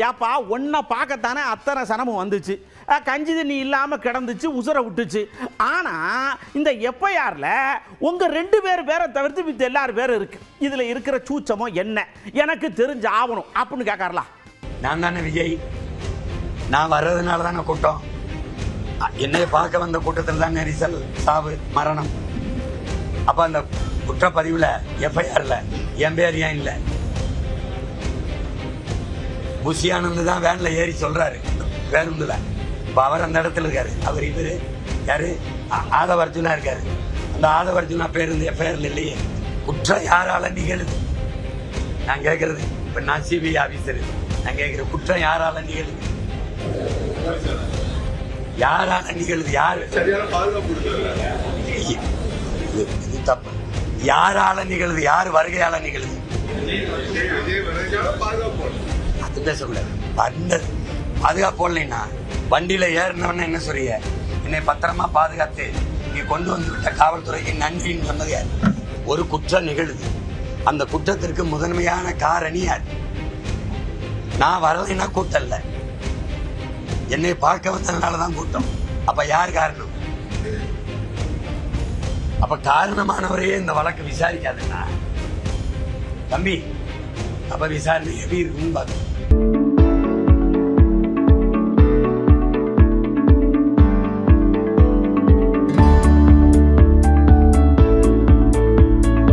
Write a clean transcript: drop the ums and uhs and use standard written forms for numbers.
ஏப்பா ஒன்றை பார்க்கத்தானே அத்தனை சனமும் வந்துச்சு, கஞ்சி தண்ணி இல்லாமல் கிடந்துச்சு, உசுரை விட்டுச்சு. ஆனால் இந்த எஃப்ஐஆரில் உங்கள் 2 பேரை தவிர்த்து மித்த எல்லாரும் பேர் இருக்கு. இதில் இருக்கிற சூச்சமோ என்ன எனக்கு தெரிஞ்சு ஆகணும் அப்படின்னு கேட்கறலாம். நான் தானே விஜய், நான் வர்றதுனால தானே கூட்டம். என்னைய பார்க்க வந்த கூட்டத்தில் தான் நெரிசல், சாவு, மரணம். அப்போ அந்த குற்றப்பதிவில் எஃப்ஐஆரில் என் பேர் ஏன் இல்லை? புஷியானந்து தான் வேனில் ஏறி சொல்கிறாரு பேருந்தில். இப்போ அவர் அந்த இடத்துல இருக்காரு. அவர் இவர் யார்? ஆதவர்ஜுனா இருக்காரு. அந்த ஆதவர்ஜுனா பேருந்து எஃப்ஐஆரில் இல்லையே. குற்றம் யாரால நிகழுது? நான் கேட்கறது, இப்போ நான் சிபிஐ ஆஃபீஸரு, நான் கேட்குற குற்றம் யாரால நிகழுது? யாரால நிகழுது? யாரு இது தப்பு. யாரால நிகழுது? யார் வருகையால நிகழுது? அது பேசக்கூடாது. வந்தது பாதுகாப்பு போடலைன்னா வண்டியில ஏறினவன என்ன சொல்றீங்க? என்னை பத்திரமா பாதுகாத்து நீ கொண்டு வந்து விட்ட காவல்துறைக்கு நன்றின்னு சொன்னது யார்? ஒரு குற்றம் நிகழுது, அந்த குற்றத்திற்கு முதன்மையான காரணி யார்? நான் வரலைன்னா கூட்டம் இல்லை, என்னை பார்க்க வந்ததுனாலதான் கூட்டம். அப்ப யார் காரணம்? அப்ப காரணமானவரையே இந்த வழக்கு விசாரிக்காதுன்னா தம்பி, அப்ப விசாரணை எப்படி இருக்குன்னு பார்த்து